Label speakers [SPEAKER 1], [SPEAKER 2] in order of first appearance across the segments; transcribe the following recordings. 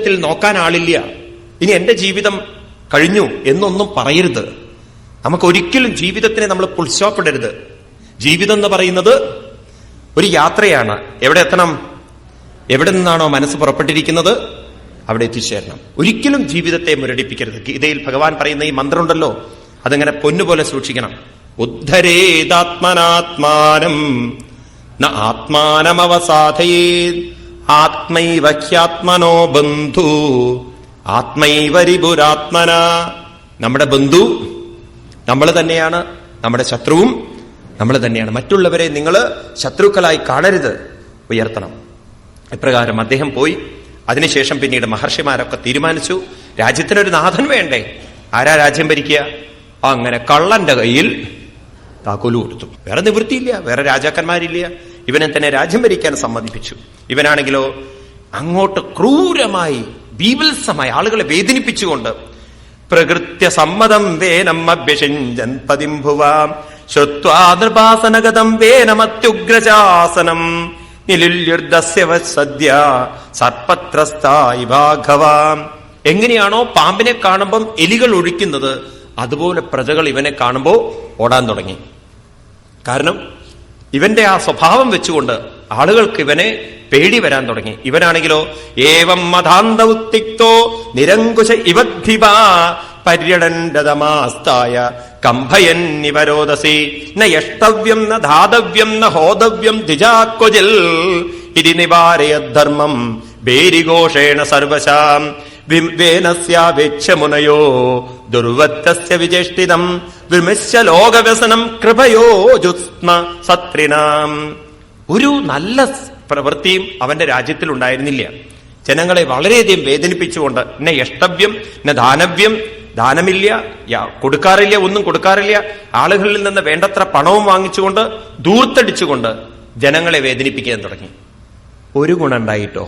[SPEAKER 1] ജീവിതത്തിൽ നോക്കാൻ ആളില്ല, ഇനി എന്റെ ജീവിതം കഴിഞ്ഞു എന്നൊന്നും പറയരുത്. നമുക്കൊരിക്കലും ജീവിതത്തിനെ നമ്മൾ ഫുൾ സ്റ്റോപ്പ് ഇടരുത്. ജീവിതം എന്ന് പറയുന്നത് ഒരു യാത്രയാണ്. എവിടെ എത്തണം? എവിടെ നിന്നാണോ മനസ്സ് പുറപ്പെട്ടിരിക്കുന്നത് അവിടെ എത്തിച്ചേരണം. ഒരിക്കലും ജീവിതത്തെ മുരടിപ്പിക്കരുത്. ഗീതയിൽ ഭഗവാൻ പറയുന്ന ഈ മന്ത്രമുണ്ടല്ലോ, അതിങ്ങനെ പൊന്നുപോലെ സൂക്ഷിക്കണം. ഉദ്ധരേതാത്മനാത്മാനം ന ആത്മാനമവസാധയേത് ആത്മൈവ ഹ്യാത്മനോ ബന്ധു ആത്മൈവ രിപുരാത്മന. നമ്മുടെ ബന്ധു നമ്മൾ തന്നെയാണ്, നമ്മുടെ ശത്രുവും നമ്മൾ തന്നെയാണ്. മറ്റുള്ളവരെ നിങ്ങൾ ശത്രുക്കളായി കാണരുത്, ഉയർത്തണം. ഇപ്രകാരം അദ്ദേഹം പോയി. അതിനുശേഷം പിന്നീട് മഹർഷിമാരൊക്കെ തീരുമാനിച്ചു, രാജ്യത്തിനൊരു നാഥൻ വേണ്ടേ? ആരാ രാജ്യം ഭരിക്കുക? അങ്ങനെ കള്ളന്റെ കയ്യിൽ താക്കോല് കൊടുത്തു. വേറെ നിവൃത്തിയില്ല, വേറെ രാജാക്കന്മാരില്ല. ഇവനെ തന്നെ രാജ്യം ഭരിക്കാൻ സമ്മതിപ്പിച്ചു. ഇവനാണെങ്കിലോ അങ്ങോട്ട് ക്രൂരമായി ബീഭത്സമായി ആളുകളെ വേദനിപ്പിച്ചുകൊണ്ട് പ്രകൃത്യ സമ്മതം വേനമഭ്യഷിഞ്ചൻ പതിംഭുവാം ശ്രുത്വാ നൃപാസനഗതം വേനമത്യുഗ്രശാസനം നിലുല്യുർദസ്യവസദ്യ സർപ്പത്രസ്ഥായി ഭാഗവാം. എങ്ങനെയാണോ പാമ്പിനെ കാണുമ്പം എലികൾ ഒഴിക്കുന്നത്, അതുപോലെ പ്രജകൾ ഇവനെ കാണുമ്പോ ഓടാൻ തുടങ്ങി. കാരണം ഇവന്റെ ആ സ്വഭാവം വെച്ചുകൊണ്ട് ആളുകൾക്ക് ഇവനെ പേടി വരാൻ തുടങ്ങി. ഇവനാണെങ്കിലോ ഏവം മതാന്ത ഉത്തിക്തോ നിരങ്കുശ ഇവദ്ധിവ പര്യടന്തമാസ്തായ കംഭയൻ നിവരോദസി ന യഷ്ടവ്യം ന ധാതവ്യം ന ഹോതവ്യം ദ്വിജാക്വജിൽ ഇതി നിവാരയദ്ധർമ്മം ഭേരിഘോഷേണ സർവശാം വേനസ്യാവേക്ഷമുനയോ ദുർവത്തസ്യ വിചേഷ്ടിതം വിമൃശ്യ ലോകവ്യസനം കൃപയോ ജുസ്മ സത്രിനാം. ഒരു നല്ല പ്രവൃത്തിയും അവന്റെ രാജ്യത്തിൽ ഉണ്ടായിരുന്നില്ല. ജനങ്ങളെ വളരെയധികം വേദനിപ്പിച്ചുകൊണ്ട് ന യഷ്ടവ്യം ന ദാനവ്യം, ദാനമില്ല, കൊടുക്കാറില്ല, ഒന്നും കൊടുക്കാറില്ല. ആളുകളിൽ നിന്ന് വേണ്ടത്ര പണവും വാങ്ങിച്ചുകൊണ്ട് ദൂർത്തടിച്ചുകൊണ്ട് ജനങ്ങളെ വേദനിപ്പിക്കാൻ തുടങ്ങി. ഒരു ഗുണം ഉണ്ടായിട്ടോ.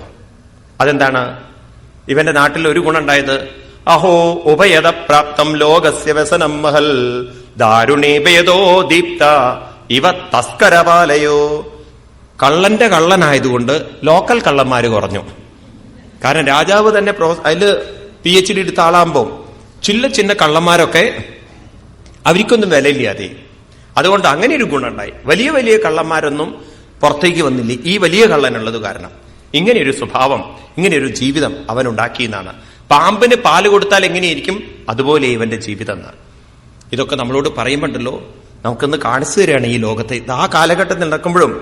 [SPEAKER 1] അതെന്താണ്? ഇവന്റെ നാട്ടിൽ ഒരു ഗുണം ഉണ്ടായത്, അഹോ ഉഭയത പ്രാപ്തം ലോകസ്യ വ്യസനം മഹൽ ദാരുണീഭയതോ ദീപ്ത ഇവ തസ്കരപാലയോ. കള്ളന്റെ കള്ളനായതുകൊണ്ട് ലോക്കൽ കള്ളന്മാര് കുറഞ്ഞു. കാരണം രാജാവ് തന്നെ അതില് PhD എടുത്ത ആളാകുമ്പോ ചിന്ന കള്ളന്മാരൊക്കെ അവർക്കൊന്നും വിലയില്ലാതെ. അതുകൊണ്ട് അങ്ങനെ ഒരു ഗുണമുണ്ടായി. വലിയ വലിയ കള്ളന്മാരൊന്നും പുറത്തേക്ക് വന്നില്ല, ഈ വലിയ കള്ളനുള്ളത് കാരണം. ഇങ്ങനെയൊരു സ്വഭാവം, ഇങ്ങനെയൊരു ജീവിതം അവനുണ്ടാക്കിയെന്നാണ്. പാമ്പിന് പാല് കൊടുത്താൽ എങ്ങനെയിരിക്കും, അതുപോലെ ഇവന്റെ ജീവിതം എന്നാണ്. ഇതൊക്കെ നമ്മളോട് പറയുമ്പോണ്ടല്ലോ, നമുക്കൊന്ന് കാണിച്ചു തരികയാണ് ഈ ലോകത്തെ. ആ കാലഘട്ടത്തിൽ നടക്കുമ്പോഴും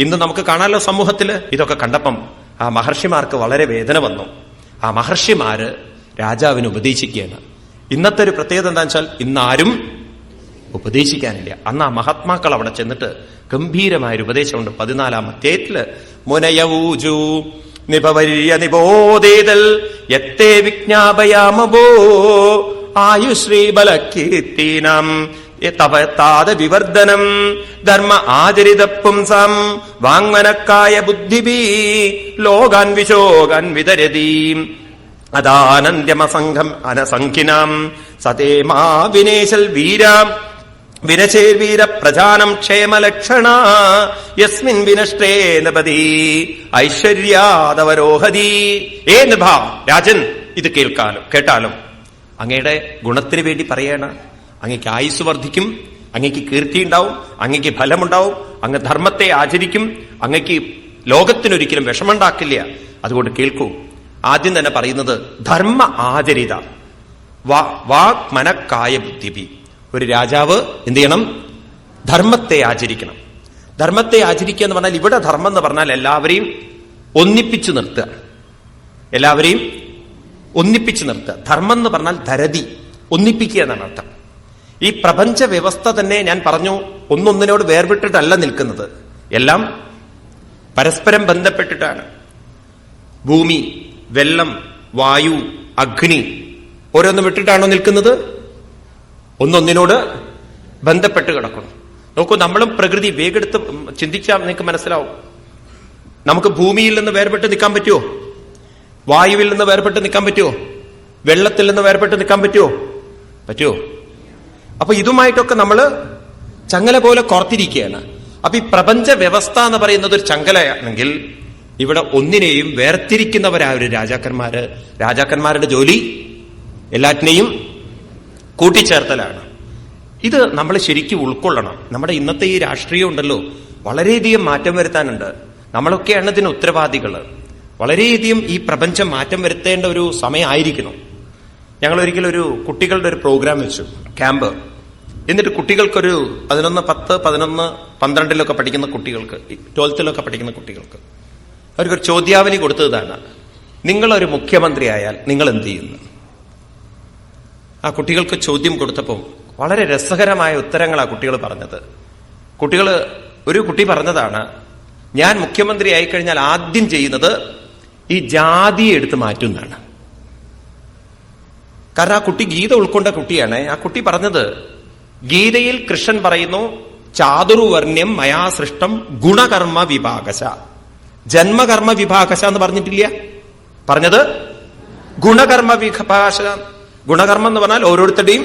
[SPEAKER 1] ഇന്ന് നമുക്ക് കാണാമല്ലോ സമൂഹത്തില്. ഇതൊക്കെ കണ്ടപ്പം ആ മഹർഷിമാർക്ക് വളരെ വേദന വന്നു. ആ മഹർഷിമാര് രാജാവിന് ഉപദേശിക്കുകയാണ്. ഇന്നത്തെ ഒരു പ്രത്യേകത എന്താണെന്ന് വെച്ചാൽ ഇന്നാരും ഉപദേശിക്കാനില്ല. അന്ന് ആ മഹാത്മാക്കൾ അവിടെ ചെന്നിട്ട് ഗംഭീരമായൊരു ഉപദേശമുണ്ട്. 14-ാം അധ്യായത്തില് മുനയൂജു നിപവര്യ നിബോധേതൽ യത്തേ വിജ്ഞാപയാമവോ ആയുശ്രീബലകീർത്തീനാം തപത്താത വിവർദ്ധനം ധർമ്മ ആചരിത പുംസം വാങ്മനക്കായ ബുദ്ധിഭീ ലോകാൻ വിശോകാൻ വിതരതി അതാനന്ദ്യമസംഘം അനസംഖിനാം സതേമാ വിനേശൽ വീരാം വിനശേർവീര പ്രജാനം ക്ഷേമലക്ഷണ യസ്മിൻ വിനഷ്ടേ നപതി ഐശ്വര്യാദവരോഹതി. ഏ നഭ രാജൻ, ഇത് കേട്ടാലും അങ്ങയുടെ ഗുണത്തിന് വേണ്ടി പറയാണ്. അങ്ങയ്ക്ക് ആയുസ് വർദ്ധിക്കും, അങ്ങയ്ക്ക് കീർത്തി ഉണ്ടാവും, അങ്ങയ്ക്ക് ഫലമുണ്ടാവും, അങ്ങ് ധർമ്മത്തെ ആചരിക്കും, അങ്ങയ്ക്ക് ലോകത്തിനൊരിക്കലും വിഷമുണ്ടാക്കില്ല. അതുകൊണ്ട് കേൾക്കൂ. ആദ്യം തന്നെ പറയുന്നത് ധർമ്മ ആചരിത വാക് മനക്കായ ബുദ്ധിഭി. ഒരു രാജാവ് എന്ത് ചെയ്യണം? ധർമ്മത്തെ ആചരിക്കണം. ധർമ്മത്തെ ആചരിക്കുക എന്ന് പറഞ്ഞാൽ ഇവിടെ ധർമ്മം എന്ന് പറഞ്ഞാൽ എല്ലാവരെയും ഒന്നിപ്പിച്ചു നിർത്തുക. എല്ലാവരെയും ഒന്നിപ്പിച്ചു നിർത്തുക. ധർമ്മം എന്ന് പറഞ്ഞാൽ ധരതി, ഒന്നിപ്പിക്കുക എന്നാണ് അർത്ഥം. ഈ പ്രപഞ്ച വ്യവസ്ഥ തന്നെ ഞാൻ പറഞ്ഞു ഒന്നൊന്നിനോട് വേർപെട്ടിട്ടല്ല നിൽക്കുന്നത്, എല്ലാം പരസ്പരം ബന്ധപ്പെട്ടിട്ടാണ്. ഭൂമി, വെള്ളം, വായു, അഗ്നി ഓരോന്നും വിട്ടിട്ടാണോ നിൽക്കുന്നത്? ഒന്നൊന്നിനോട് ബന്ധപ്പെട്ട് കിടക്കണം. നോക്കൂ, നമ്മളും പ്രകൃതി വേഗെടുത്ത് ചിന്തിച്ചാൽ നിങ്ങൾക്ക് മനസ്സിലാവും. നമുക്ക് ഭൂമിയിൽ നിന്ന് വേർപെട്ട് നിൽക്കാൻ പറ്റുമോ? വായുവിൽ നിന്ന് വേർപെട്ട് നിൽക്കാൻ പറ്റുമോ? വെള്ളത്തിൽ നിന്ന് വേർപെട്ട് നിൽക്കാൻ പറ്റുമോ? പറ്റുമോ? അപ്പൊ ഇതുമായിട്ടൊക്കെ നമ്മൾ ചങ്ങല പോലെ കോർത്തിരിക്കുകയാണ്. അപ്പൊ ഈ പ്രപഞ്ച വ്യവസ്ഥ എന്ന് പറയുന്നത് ഒരു ചങ്ങലയാണെങ്കിൽ ഇവിടെ ഒന്നിനെയും വേർതിരിക്കുന്നവരായ ഒരു രാജാക്കന്മാരുടെ ജോലി എല്ലാറ്റിനെയും കൂട്ടിച്ചേർത്തലാണ്. ഇത് നമ്മൾ ശരിക്കും ഉൾക്കൊള്ളണം. നമ്മുടെ ഇന്നത്തെ ഈ രാഷ്ട്രീയം ഉണ്ടല്ലോ, വളരെയധികം മാറ്റം വരുത്താനുണ്ട്. നമ്മളൊക്കെയാണ് ഇതിന് ഉത്തരവാദികൾ. വളരെയധികം ഈ പ്രപഞ്ചം മാറ്റം വരുത്തേണ്ട ഒരു സമയമായിരിക്കണം. ഞങ്ങൾ ഒരിക്കലും ഒരു കുട്ടികളുടെ ഒരു പ്രോഗ്രാം വെച്ചു, ക്യാമ്പ്. എന്നിട്ട് കുട്ടികൾക്കൊരു 11, 10, 11, 12 പഠിക്കുന്ന കുട്ടികൾക്ക്, 12 പഠിക്കുന്ന കുട്ടികൾക്ക് അവർക്കൊരു ചോദ്യാവലി കൊടുത്തതാണ്, നിങ്ങളൊരു മുഖ്യമന്ത്രി ആയാൽ നിങ്ങൾ എന്ത് ചെയ്യുന്നു? ആ കുട്ടികൾക്ക് ചോദ്യം കൊടുത്തപ്പോൾ വളരെ രസകരമായ ഉത്തരങ്ങളാണ് കുട്ടികൾ പറഞ്ഞത്. ഒരു കുട്ടി പറഞ്ഞതാണ്, ഞാൻ മുഖ്യമന്ത്രി ആയിക്കഴിഞ്ഞാൽ ആദ്യം ചെയ്യുന്നത് ഈ ജാതിയെ എടുത്ത് മാറ്റുന്നതാണ്. കാരണം ആ കുട്ടി ഗീത ഉൾക്കൊണ്ട കുട്ടിയാണ്. ആ കുട്ടി പറഞ്ഞത്, ഗീതയിൽ കൃഷ്ണൻ പറയുന്നു, ചാതുർവർണ്ണ്യം മയാ സൃഷ്ടം ഗുണകർമ്മ വിഭാഗശ. ജന്മകർമ്മ വിഭാഗശ എന്ന് പറഞ്ഞിട്ടില്ല, പറഞ്ഞത് ഗുണകർമ്മ വിഭാഗശ. ഗുണകർമ്മം എന്ന് പറഞ്ഞാൽ ഓരോരുത്തരുടെയും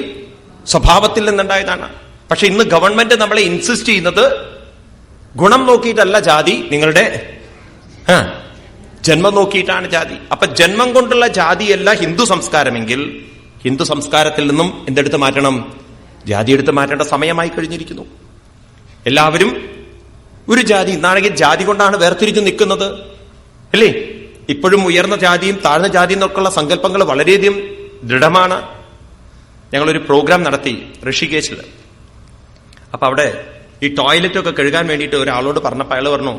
[SPEAKER 1] സ്വഭാവത്തിൽ നിന്നുണ്ടായതാണ്. പക്ഷെ ഇന്ന് ഗവൺമെന്റ് നമ്മളെ ഇൻസിസ്റ്റ് ചെയ്യുന്നത് ഗുണം നോക്കിയിട്ടല്ല ജാതി, നിങ്ങളുടെ ജന്മം നോക്കിയിട്ടാണ് ജാതി. അപ്പൊ ജന്മം കൊണ്ടുള്ള ജാതിയല്ല ഹിന്ദു സംസ്കാരമെങ്കിൽ ഹിന്ദു സംസ്കാരത്തിൽ നിന്നും എന്തെടുത്ത് മാറ്റണം? ജാതി എടുത്ത് മാറ്റേണ്ട സമയമായി കഴിഞ്ഞിരിക്കുന്നു. എല്ലാവരും ഒരു ജാതി, ഇന്നാണെങ്കിൽ ജാതി കൊണ്ടാണ് വേർതിരിഞ്ഞു നിൽക്കുന്നത്, അല്ലേ? ഇപ്പോഴും ഉയർന്ന ജാതിയും താഴ്ന്ന ജാതിയും എന്നൊക്കെയുള്ള സങ്കല്പങ്ങൾ വളരെയധികം ദൃഢമാണ്. ഞങ്ങളൊരു പ്രോഗ്രാം നടത്തി ഋഷികേശിൽ. അപ്പൊ അവിടെ ഈ ടോയ്ലറ്റൊക്കെ കഴുകാൻ വേണ്ടിയിട്ട് ഒരാളോട് പറഞ്ഞപ്പോൾ അയാൾ പറഞ്ഞു,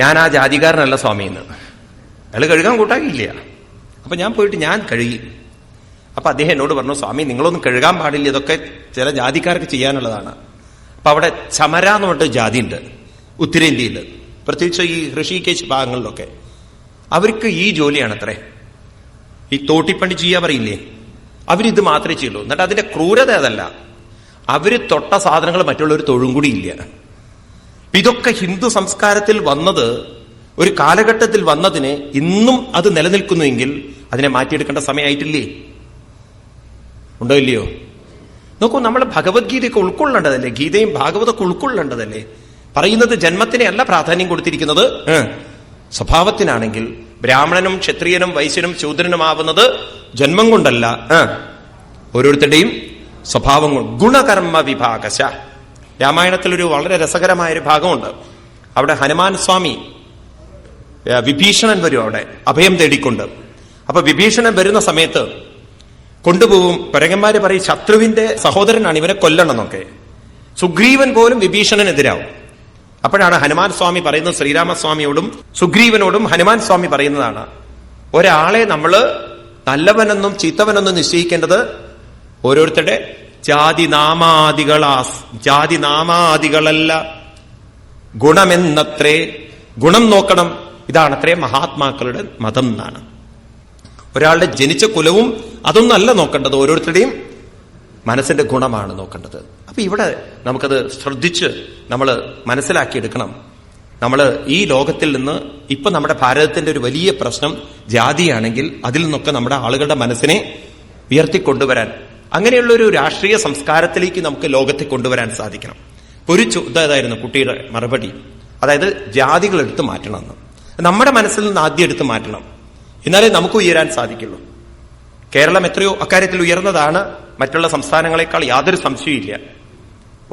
[SPEAKER 1] ഞാൻ ആ ജാതികാരനല്ല സ്വാമി എന്ന്. അയാൾ കഴുകാൻ കൂട്ടാക്കിയില്ല. അപ്പൊ ഞാൻ പോയിട്ട് ഞാൻ കഴുകി. അപ്പൊ അദ്ദേഹം എന്നോട് പറഞ്ഞു, സ്വാമി നിങ്ങളൊന്നും കഴുകാൻ പാടില്ല, ഇതൊക്കെ ചില ജാതിക്കാർക്ക് ചെയ്യാനുള്ളതാണ്. അപ്പൊ അവിടെ ചമര എന്ന് പറഞ്ഞിട്ട് ജാതി ഉണ്ട് ഉത്തരേന്ത്യയിൽ, പ്രത്യേകിച്ച് ഈ ഋഷികേശ് ഭാഗങ്ങളിലൊക്കെ. അവർക്ക് ഈ ജോലിയാണത്രേ, ഈ തോട്ടിപ്പണി ചെയ്യാൻ പറയില്ലേ, അവരിത് മാത്രമേ ചെയ്യുള്ളൂ. എന്നിട്ട് അതിന്റെ ക്രൂരത അതല്ല, അവര് തൊട്ട സാധനങ്ങൾ മറ്റുള്ളവർ തൊഴും കൂടി ഇല്ല. ഇതൊക്കെ ഹിന്ദു സംസ്കാരത്തിൽ വന്നത്, ഒരു കാലഘട്ടത്തിൽ വന്നതിന് ഇന്നും അത് നിലനിൽക്കുന്നുവെങ്കിൽ അതിനെ മാറ്റിയെടുക്കേണ്ട സമയമായിട്ടില്ലേ? ഉണ്ടോ ഇല്ലയോ? നോക്കൂ, നമ്മൾ ഭഗവത്ഗീതയൊക്കെ ഉൾക്കൊള്ളേണ്ടതല്ലേ? ഗീതയും ഭാഗവതമൊക്കെ ഉൾക്കൊള്ളേണ്ടതല്ലേ? പറയുന്നത് ജന്മത്തിനെ അല്ല പ്രാധാന്യം കൊടുത്തിരിക്കുന്നത്, സ്വഭാവത്തിനാണെങ്കിൽ ബ്രാഹ്മണനും ക്ഷത്രിയനും വൈശ്യനും ശൂദ്രനുമാവുന്നത് ജന്മം കൊണ്ടല്ല, ഓരോരുത്തരുടെയും സ്വഭാവം കൊണ്ട്. ഗുണകർമ്മ വിഭാഗശ. രാമായണത്തിലൊരു വളരെ രസകരമായൊരു ഭാഗമുണ്ട്. അവിടെ ഹനുമാൻ സ്വാമി, വിഭീഷണൻ വരും അവിടെ അഭയം തേടിക്കൊണ്ട്. അപ്പൊ വിഭീഷണൻ വരുന്ന സമയത്ത് കൊണ്ടുപോകും. പരകന്മാര് പറയും, ശത്രുവിന്റെ സഹോദരനാണ്, ഇവനെ കൊല്ലണം എന്നൊക്കെ. സുഗ്രീവൻ പോലും വിഭീഷണനെതിരാവും. അപ്പോഴാണ് ഹനുമാൻ സ്വാമി പറയുന്നത്, ശ്രീരാമസ്വാമിയോടും സുഗ്രീവനോടും ഹനുമാൻ സ്വാമി പറയുന്നതാണ്, ഒരാളെ നമ്മള് നല്ലവനെന്നും ചീത്തവനെന്നും നിശ്ചയിക്കേണ്ടത് ഓരോരുത്തരുടെ ജാതിനാമാദികളല്ല, ഗുണമെന്നത്രേ. ഗുണം നോക്കണം. ഇതാണത്രേ മഹാത്മാക്കളുടെ മതം എന്നാണ്. ഒരാളുടെ ജനിച്ച കുലവും അതൊന്നല്ല നോക്കേണ്ടത്, ഓരോരുത്തരുടെയും മനസ്സിന്റെ ഗുണമാണ് നോക്കേണ്ടത്. അപ്പൊ ഇവിടെ നമുക്കത് ശ്രദ്ധിച്ച് നമ്മൾ മനസ്സിലാക്കിയെടുക്കണം. നമ്മൾ ഈ ലോകത്തിൽ നിന്ന് ഇപ്പൊ നമ്മുടെ ഭാരതത്തിന്റെ ഒരു വലിയ പ്രശ്നം ജാതിയാണെങ്കിൽ അതിൽ നിന്നൊക്കെ നമ്മുടെ ആളുകളുടെ മനസ്സിനെ ഉയർത്തിക്കൊണ്ടുവരാൻ, അങ്ങനെയുള്ള ഒരു രാഷ്ട്രീയ സംസ്കാരത്തിലേക്ക് നമുക്ക് ലോകത്തെ കൊണ്ടുവരാൻ സാധിക്കണം. ഒരു ഇതായിരുന്നു കുട്ടിയുടെ മറുപടി, അതായത് ജാതികൾ എടുത്ത് മാറ്റണമെന്ന്. നമ്മുടെ മനസ്സിൽ നിന്ന് ആദ്യം എടുത്ത് മാറ്റണം, എന്നാലേ നമുക്ക് ഉയരാൻ സാധിക്കുള്ളൂ. കേരളം എത്രയോ അക്കാര്യത്തിൽ ഉയർന്നതാണ് മറ്റുള്ള സംസ്ഥാനങ്ങളെക്കാൾ, യാതൊരു സംശയമില്ല.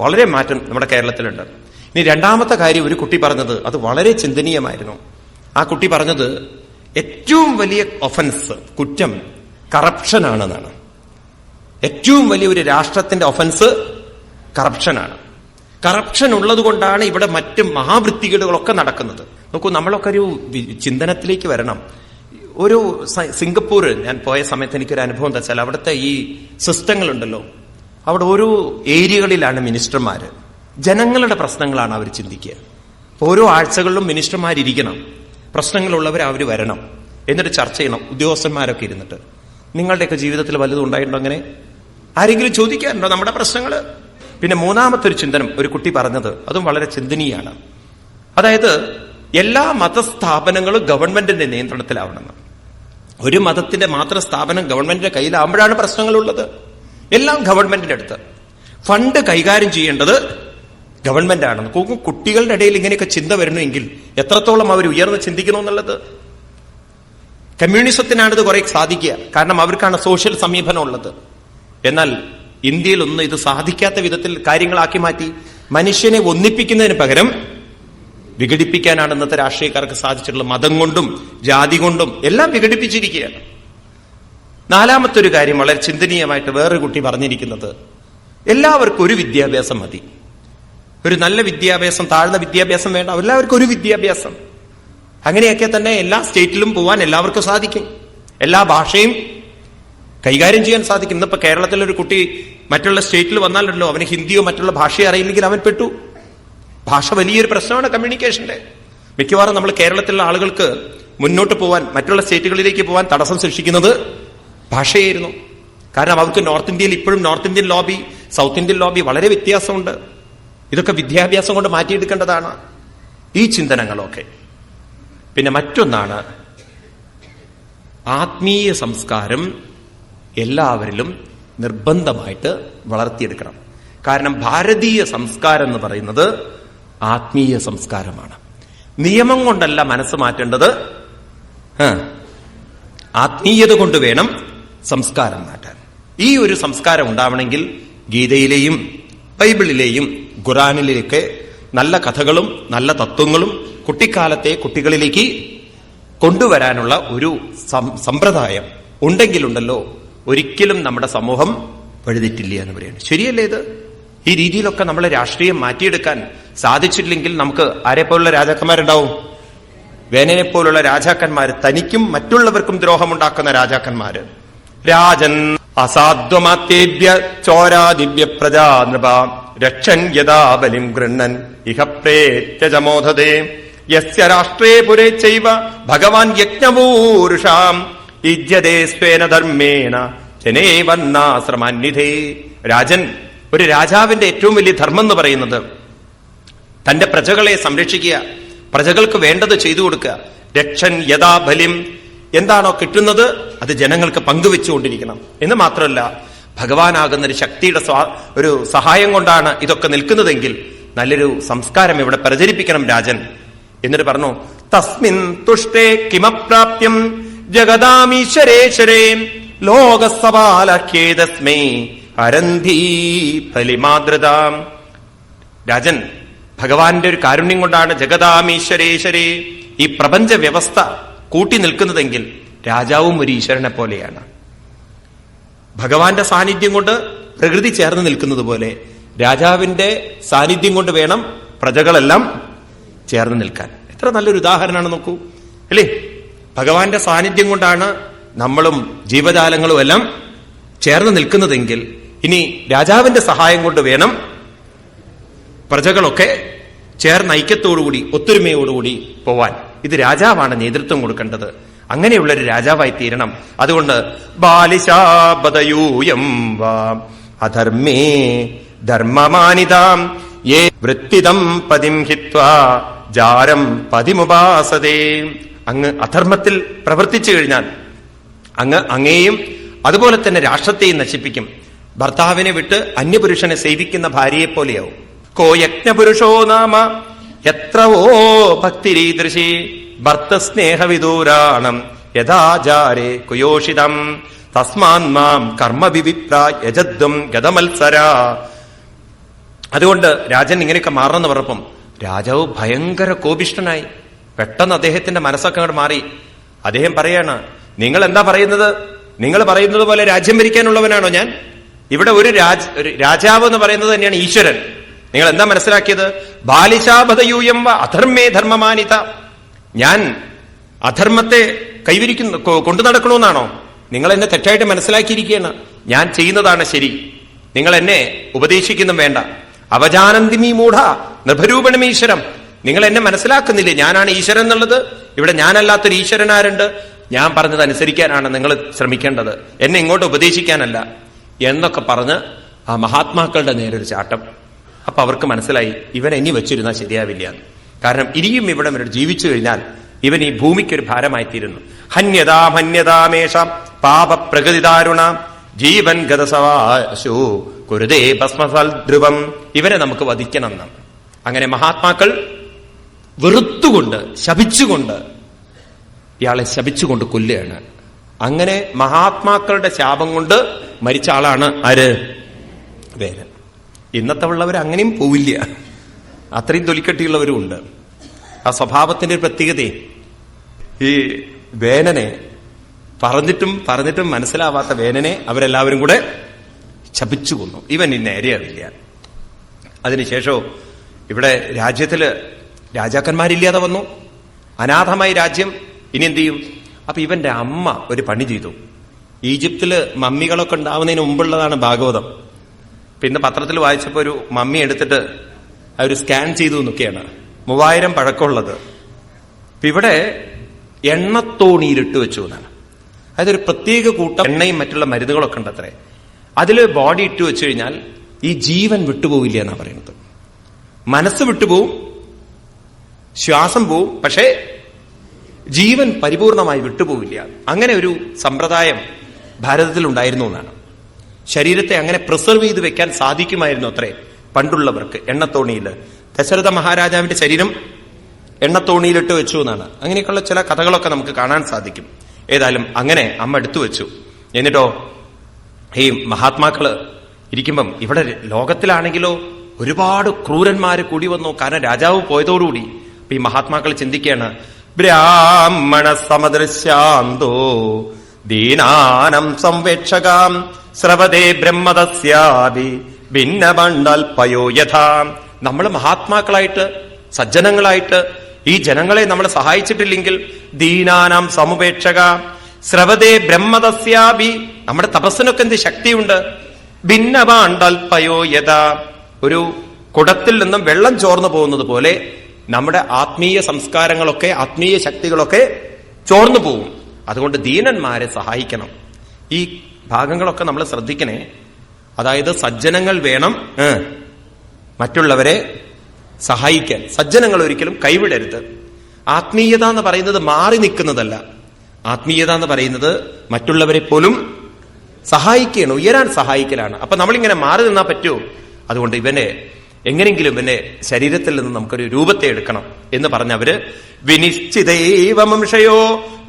[SPEAKER 1] വളരെ മാറ്റം നമ്മുടെ കേരളത്തിലുണ്ട്. ഇനി രണ്ടാമത്തെ കാര്യം ഒരു കുട്ടി പറഞ്ഞത്, അത് വളരെ ചിന്തനീയമായിരുന്നു. ആ കുട്ടി പറഞ്ഞത് ഏറ്റവും വലിയ ഒഫൻസ്, കുറ്റം കറപ്ഷനാണെന്നാണ്. ഏറ്റവും വലിയ ഒരു രാഷ്ട്രത്തിന്റെ ഒഫൻസ് കറപ്ഷനാണ്. കറപ്ഷൻ ഉള്ളത് കൊണ്ടാണ് ഇവിടെ മറ്റ് മഹാവൃത്തികേടുകളൊക്കെ നടക്കുന്നത്. നോക്കൂ, നമ്മളൊക്കെ ഒരു ചിന്തനത്തിലേക്ക് വരണം. ഒരു സിംഗപ്പൂർ ഞാൻ പോയ സമയത്ത് എനിക്കൊരു അനുഭവം എന്താ വെച്ചാൽ, അവിടുത്തെ ഈ സിസ്റ്റങ്ങളുണ്ടല്ലോ, അവിടെ ഓരോ ഏരിയകളിലാണ് മിനിസ്റ്റർമാര്. ജനങ്ങളുടെ പ്രശ്നങ്ങളാണ് അവർ ചിന്തിക്കുക. ഓരോ ആഴ്ചകളിലും മിനിസ്റ്റർമാരിരിക്കണം, പ്രശ്നങ്ങളുള്ളവർ അവർ വരണം, എന്നിട്ട് ചർച്ച ചെയ്യണം. ഉദ്യോഗസ്ഥന്മാരൊക്കെ ഇരുന്നിട്ട്, നിങ്ങളുടെയൊക്കെ ജീവിതത്തിൽ വല്ലതും ഉണ്ടായിട്ടുണ്ടോ? അങ്ങനെ ആരെങ്കിലും ചോദിക്കാറുണ്ടോ നമ്മുടെ പ്രശ്നങ്ങള്? പിന്നെ മൂന്നാമത്തെ ഒരു ചിന്തനം ഒരു കുട്ടി പറഞ്ഞത്, അതും വളരെ ചിന്തനീയാണ്. അതായത് എല്ലാ മതസ്ഥാപനങ്ങളും ഗവൺമെന്റിന്റെ നിയന്ത്രണത്തിലാവണമെന്ന്. ഒരു മതത്തിന്റെ മാത്രം സ്ഥാപനം ഗവൺമെന്റിന്റെ കയ്യിലാവുമ്പോഴാണ് പ്രശ്നങ്ങളുള്ളത്. എല്ലാം ഗവൺമെന്റിന്റെ അടുത്ത്. ഫണ്ട് കൈകാര്യം ചെയ്യേണ്ടത് ഗവൺമെന്റ് ആണെന്ന്. കുട്ടികളുടെ ഇടയിൽ ഇങ്ങനെയൊക്കെ ചിന്ത വരണമെങ്കിൽ എത്രത്തോളം അവർ ഉയർന്ന് ചിന്തിക്കണമെന്നുള്ളത്. കമ്മ്യൂണിസത്തിനാണിത് കുറെ സാധിക്കുക, കാരണം അവർക്കാണ് സോഷ്യൽ സമീപനം ഉള്ളത്. എന്നാൽ ഇന്ത്യയിലൊന്നും ഇത് സാധിക്കാത്ത വിധത്തിൽ കാര്യങ്ങളാക്കി മാറ്റി. മനുഷ്യനെ ഒന്നിപ്പിക്കുന്നതിന് പകരം വിഘടിപ്പിക്കാനാണ് ഇന്നത്തെ രാഷ്ട്രീയക്കാർക്ക് സാധിച്ചിട്ടുള്ളത്. മതം കൊണ്ടും ജാതി കൊണ്ടും എല്ലാം വിഘടിപ്പിച്ചിരിക്കുകയാണ്. നാലാമത്തെ ഒരു കാര്യം വളരെ ചിന്തനീയമായിട്ട് വേറൊരു കുട്ടി പറഞ്ഞിരിക്കുന്നത്, എല്ലാവർക്കും ഒരു വിദ്യാഭ്യാസം മതി. ഒരു നല്ല വിദ്യാഭ്യാസം, താഴ്ന്ന വിദ്യാഭ്യാസം വേണ്ട, എല്ലാവർക്കും ഒരു വിദ്യാഭ്യാസം. അങ്ങനെയൊക്കെ തന്നെ എല്ലാ സ്റ്റേറ്റിലും പോവാൻ എല്ലാവർക്കും സാധിക്കും. എല്ലാ ഭാഷയും കൈകാര്യം ചെയ്യാൻ സാധിക്കും. ഇന്നിപ്പോ കേരളത്തിലൊരു കുട്ടി മറ്റുള്ള സ്റ്റേറ്റിൽ വന്നാലുണ്ടല്ലോ, അവന് ഹിന്ദിയോ മറ്റുള്ള ഭാഷയോ അറിയില്ലെങ്കിൽ അവൻ പെട്ടു. ഭാഷ വലിയൊരു പ്രശ്നമാണ് കമ്മ്യൂണിക്കേഷന്റെ. മിക്കവാറും നമ്മൾ കേരളത്തിലുള്ള ആളുകൾക്ക് മുന്നോട്ട് പോവാൻ, മറ്റുള്ള സ്റ്റേറ്റുകളിലേക്ക് പോകാൻ തടസ്സം സൃഷ്ടിക്കുന്നത് ഭാഷയായിരുന്നു. കാരണം അവർക്ക് നോർത്ത് ഇന്ത്യയിൽ ഇപ്പോഴും north Indian lobby, south Indian lobby വളരെ വ്യത്യാസമുണ്ട്. ഇതൊക്കെ വിദ്യാഭ്യാസം കൊണ്ട് മാറ്റിയെടുക്കേണ്ടതാണ്, ഈ ചിന്തനങ്ങളൊക്കെ. പിന്നെ മറ്റൊന്നാണ്, ആത്മീയ സംസ്കാരം എല്ലാവരിലും നിർബന്ധമായിട്ട് വളർത്തിയെടുക്കണം. കാരണം ഭാരതീയ സംസ്കാരം എന്ന് പറയുന്നത് ആത്മീയ സംസ്കാരമാണ്. നിയമം കൊണ്ടല്ല മനസ്സ് മാറ്റേണ്ടത്, ആത്മീയത കൊണ്ട് വേണം സംസ്കാരം മാറ്റാൻ. ഈ ഒരു സംസ്കാരം ഉണ്ടാവണമെങ്കിൽ ഗീതയിലെയും ബൈബിളിലെയും ഖുറാനിലേക്ക് നല്ല കഥകളും നല്ല തത്വങ്ങളും കുട്ടിക്കാലത്തെ കുട്ടികളിലേക്ക് കൊണ്ടുവരാനുള്ള ഒരു സമ്പ്രദായം ഉണ്ടെങ്കിലുണ്ടല്ലോ, ഒരിക്കലും നമ്മുടെ സമൂഹം വഴുതിട്ടില്ല എന്ന് പറയുന്നത്. ശരിയല്ലേ ഇത്? ഈ രീതിയിലൊക്കെ നമ്മളെ രാഷ്ട്രീയം മാറ്റിയെടുക്കാൻ സാധിച്ചില്ലെങ്കിൽ നമുക്ക് ആരെപ്പോലുള്ള രാജാക്കന്മാരുണ്ടാവും? വേനനെ പോലുള്ള രാജാക്കന്മാര്, തനിക്കും മറ്റുള്ളവർക്കും ദ്രോഹമുണ്ടാക്കുന്ന രാജാക്കന്മാര്. രാജൻ അസാധ്വമാത്തേഭ്യ ചോരാദിവ്യ പ്രജാ നൃപ രക്ഷൻ യഥാ ബലിം ഗൃണ്ണൻ ഇഹ പ്രേത്യജമോധതേ യസ്യ രാഷ്ട്രേ പുരേ ചൈവ ഭഗവാൻ യജ്ഞപൂരുഷാം യുജ്യതേ സ്വേന ധർമ്മേണ ജനേ വർണ്ണാശ്രമാന്വിധേ. രാജൻ, ഒരു രാജാവിന്റെ ഏറ്റവും വലിയ ധർമ്മം എന്ന് പറയുന്നത് തന്റെ പ്രജകളെ സംരക്ഷിക്കുക, പ്രജകൾക്ക് വേണ്ടത് ചെയ്തു കൊടുക്കുക. രക്ഷൻ യഥാ ബലിം, എന്താണോ കിട്ടുന്നത് അത് ജനങ്ങൾക്ക് പങ്കുവെച്ചുകൊണ്ടിരിക്കണം എന്ന് മാത്രമല്ല, ഭഗവാനാകുന്ന ഒരു ശക്തിയുടെ ഒരു സഹായം കൊണ്ടാണ് ഇതൊക്കെ നിൽക്കുന്നതെങ്കിൽ നല്ലൊരു സംസ്കാരം ഇവിടെ പ്രചരിപ്പിക്കണം രാജൻ. എന്നിട്ട് പറഞ്ഞു, തസ്മിൻ തുഷ്ടേ കിമപ്രാപ്യം ജഗദാമീശ്വരേശ്വരേ ലോകസവാലഖ്യേതസ്മൈ ഹരന്ധീ ഫലിമാദ്രതാം. രാജൻ, ഭഗവാന്റെ ഒരു കാരുണ്യം കൊണ്ടാണ് ജഗദാമീശ്വരേശ്വരേ ഈ പ്രപഞ്ച വ്യവസ്ഥ കൂട്ടി നിൽക്കുന്നതെങ്കിൽ രാജാവും ഒരു ഈശ്വരനെ പോലെയാണ്. ഭഗവാന്റെ സാന്നിധ്യം കൊണ്ട് പ്രകൃതി ചേർന്ന് നിൽക്കുന്നത് പോലെ രാജാവിന്റെ സാന്നിധ്യം കൊണ്ട് വേണം പ്രജകളെല്ലാം ചേർന്ന് നിൽക്കാൻ. എത്ര നല്ലൊരു ഉദാഹരണമാണ് നോക്കൂ, അല്ലേ? ഭഗവാന്റെ സാന്നിധ്യം കൊണ്ടാണ് നമ്മളും ജീവജാലങ്ങളും എല്ലാം ചേർന്ന് നിൽക്കുന്നതെങ്കിൽ ഇനി രാജാവിന്റെ സഹായം കൊണ്ട് വേണം പ്രജകളൊക്കെ ചേർന്ന് ഐക്യത്തോടുകൂടി ഒത്തൊരുമയോടുകൂടി പോവാൻ. ഇത് രാജാവാണ് നേതൃത്വം കൊടുക്കേണ്ടത്. അങ്ങനെയുള്ളൊരു രാജാവായി തീരണം. അതുകൊണ്ട് ബാലിശാബദയൂയം വാ അധർമ്മേ ധർമ്മമാനിതാം യേ വൃത്തിദം പതിം ഹിത്വാ ജാരം പതിമുപാസതേ. അങ്ങ് അധർമ്മത്തിൽ പ്രവർത്തിച്ചു കഴിഞ്ഞാൽ അങ്ങേയും അതുപോലെ തന്നെ രാഷ്ട്രത്തെയും നശിപ്പിക്കും. ഭർത്താവിനെ വിട്ട് അന്യപുരുഷനെ സേവിക്കുന്ന ഭാര്യയെ പോലെയാവും. കോ യജ്ഞപുരുഷോ നാമ എത്രവോ ഭക്തിരീദൃശി ഭർത്തസ്നേഹവിദൂരാണം യഥാചാരേ കുയോഷിതം തസ്മാന്മാം കർമ്മവിവിപ്ര യജദ്വം ഗതമത്സര. അതുകൊണ്ട് രാജൻ ഇങ്ങനെയൊക്കെ മാറണമെന്ന് പറഞ്ഞപ്പം രാജാവ് ഭയങ്കര കോപിഷ്ഠനായി. പെട്ടെന്ന് അദ്ദേഹത്തിന്റെ മനസ്സൊക്കെ അങ്ങോട്ട് മാറി. അദ്ദേഹം പറയാണ്, നിങ്ങൾ എന്താ പറയുന്നത്? നിങ്ങൾ പറയുന്നത് പോലെ രാജ്യം ഭരിക്കാനുള്ളവനാണോ ഞാൻ? ഇവിടെ ഒരു രാജാവ് എന്ന് പറയുന്നത് തന്നെയാണ് ഈശ്വരൻ. നിങ്ങൾ എന്താ മനസ്സിലാക്കിയത്? ബാലിശാബദയൂയം വ അധർമ്മേ ധർമ്മമാനിത. ഞാൻ അധർമ്മത്തെ കൈവരിക്കുന്നു കൊണ്ടു നടക്കണമെന്നാണോ? നിങ്ങൾ എന്നെ തെറ്റായിട്ട് മനസ്സിലാക്കിയിരിക്കുകയാണ്. ഞാൻ ചെയ്യുന്നതാണ് ശരി, നിങ്ങൾ എന്നെ ഉപദേശിക്കുന്നും വേണ്ട. അവജാനന്തിമീ മൂഢ നൃഭരൂപണം ഈശ്വരം. നിങ്ങൾ എന്നെ മനസ്സിലാക്കുന്നില്ലേ ഞാനാണ് ഈശ്വരൻ എന്നുള്ളത്? ഇവിടെ ഞാനല്ലാത്തൊരു ഈശ്വരനാരുണ്ട്? ഞാൻ പറഞ്ഞത് അനുസരിക്കാനാണ് നിങ്ങൾ ശ്രമിക്കേണ്ടത്, എന്നെ ഇങ്ങോട്ട് ഉപദേശിക്കാനല്ല എന്നൊക്കെ പറഞ്ഞ് ആ മഹാത്മാക്കളുടെ നേരൊരു ചാട്ടം. അപ്പൊ അവർക്ക് മനസ്സിലായി ഇവൻ ഇനി വെച്ചിരുന്നാൽ ശരിയാവില്ല. കാരണം ഇനിയും ഇവിടെ ജീവിച്ചു കഴിഞ്ഞാൽ ഇവൻ ഈ ഭൂമിക്കൊരു ഭാരമായിത്തീരുന്നു. ഹന്യതാമേഷ പാപ പ്രകൃതിദാരുണ ജീവൻ ഗതസവാശു കുരുതേ ഭസ്മഫൽ ധ്രുവം. ഇവരെ നമുക്ക് വധിക്കണം. അങ്ങനെ മഹാത്മാക്കൾ വെറുത്തുകൊണ്ട് ശപിച്ചുകൊണ്ട് ഇയാളെ ശപിച്ചുകൊണ്ട് കൊല്ലുകയാണ്. അങ്ങനെ മഹാത്മാക്കളുടെ ശാപം കൊണ്ട് മരിച്ച ആളാണ് ആര്? വേനൻ. ഇന്നത്തെ ഉള്ളവർ അങ്ങനെയും പോവില്ല, അത്രയും തൊലിക്കെട്ടിയുള്ളവരും ഉണ്ട്. ആ സ്വഭാവത്തിന്റെ ഒരു പ്രത്യേകതയെ ഈ വേനനെ പറഞ്ഞിട്ടും മനസ്സിലാവാത്ത വേനനെ അവരെല്ലാവരും കൂടെ ശപിച്ചു കൊന്നു. ഇവൻ ഇന്ന് നേരെയാവില്ല. അതിനുശേഷവും ഇവിടെ രാജ്യത്തില് രാജാക്കന്മാരില്ലാതെ വന്നു, അനാഥമായി രാജ്യം. ഇനി എന്ത് ചെയ്യും? അപ്പൊ ഇവന്റെ അമ്മ ഒരു പണി ചെയ്തു. ഈജിപ്തില് മമ്മികളൊക്കെ ഉണ്ടാവുന്നതിന് മുമ്പുള്ളതാണ് ഭാഗവതം. പിന്നെ പത്രത്തിൽ വായിച്ചപ്പോ ഒരു മമ്മി എടുത്തിട്ട് അവർ സ്കാൻ ചെയ്തു എന്നൊക്കെയാണ്. 3000 പഴക്കമുള്ളത്. അപ്പൊ ഇവിടെ എണ്ണത്തോണിയിലിട്ട് വെച്ചു എന്നാണ്. അതായത് ഒരു പ്രത്യേക കൂട്ടം എണ്ണയും മറ്റുള്ള മരുന്നുകളൊക്കെ ഉണ്ട് അത്രേ. അതിൽ ബോഡി ഇട്ട് വെച്ചു കഴിഞ്ഞാൽ ഈ ജീവൻ വിട്ടുപോവില്ല എന്നാ പറയുന്നത്. മനസ്സ് വിട്ടുപോവും, ശ്വാസം പോവും, പക്ഷേ ജീവൻ പരിപൂർണമായി വിട്ടുപോവില്ല. അങ്ങനെ ഒരു സമ്പ്രദായം ഭാരതത്തിൽ ഉണ്ടായിരുന്നു എന്നാണ്. ശരീരത്തെ അങ്ങനെ പ്രിസർവ് ചെയ്ത് വെക്കാൻ സാധിക്കുമായിരുന്നു അത്രേ പണ്ടുള്ളവർക്ക്. എണ്ണത്തോണിയിൽ ദശരഥ മഹാരാജാവിന്റെ ശരീരം എണ്ണത്തോണിയിലിട്ട് വെച്ചു എന്നാണ്. അങ്ങനെയൊക്കെയുള്ള ചില കഥകളൊക്കെ നമുക്ക് കാണാൻ സാധിക്കും. ഏതായാലും അങ്ങനെ അമ്മ എടുത്തു വെച്ചു. എന്നിട്ടോ ഈ മഹാത്മാക്കള് ഇരിക്കുമ്പം ഇവിടെ ലോകത്തിലാണെങ്കിലോ ഒരുപാട് ക്രൂരന്മാര് കൂടി വന്നു. കാരണം രാജാവ് പോയതോടുകൂടി ഈ മഹാത്മാക്കൾ ചിന്തിക്കുകയാണ്, ബ്രാഹ്മണ സമദൃശ്യാന്തോ ദീനാനം സംവേക്ഷകാം സ്രവതേ ബ്രഹ്മദസ്യാഭി ഭിന്നമണ്ഡൽപയോ യഥാ. നമ്മൾ മഹാത്മാക്കളായിട്ട് സജ്ജനങ്ങളായിട്ട് ഈ ജനങ്ങളെ നമ്മൾ സഹായിച്ചിട്ടില്ലെങ്കിൽ ദീനാനാം സമുപേക്ഷക സ്രവതേ ബ്രഹ്മദസ്യാഭി, നമ്മുടെ തപസ്സിനൊക്കെ എന്ത് ശക്തിയുണ്ട്. ഭിന്നമാണ്ടൽപയോ യഥാ, ഒരു കുടത്തിൽ നിന്നും വെള്ളം ചോർന്നു പോകുന്നത് പോലെ നമ്മുടെ ആത്മീയ സംസ്കാരങ്ങളൊക്കെ ആത്മീയ ശക്തികളൊക്കെ ചോർന്നു പോകും. അതുകൊണ്ട് ദീനന്മാരെ സഹായിക്കണം. ഈ ഭാഗങ്ങളൊക്കെ നമ്മൾ ശ്രദ്ധിക്കണേ. അതായത് സജ്ജനങ്ങൾ വേണം മറ്റുള്ളവരെ സഹായിക്കാൻ. സജ്ജനങ്ങൾ ഒരിക്കലും കൈവിടരുത്. ആത്മീയത എന്ന് പറയുന്നത് മാറി നിൽക്കുന്നതല്ല. ആത്മീയത എന്ന് പറയുന്നത് മറ്റുള്ളവരെ പോലും സഹായിക്കുകയാണ്, ഉയരാൻ സഹായിക്കലാണ്. അപ്പൊ നമ്മളിങ്ങനെ മാറി നിന്നാൽ പറ്റുമോ? അതുകൊണ്ട് ഇവനെ എങ്ങനെങ്കിലും ഇവന്റെ ശരീരത്തിൽ നിന്ന് നമുക്കൊരു രൂപത്തെ എടുക്കണം എന്ന് പറഞ്ഞവര് വിനിശ്ചിതൈവംശയോ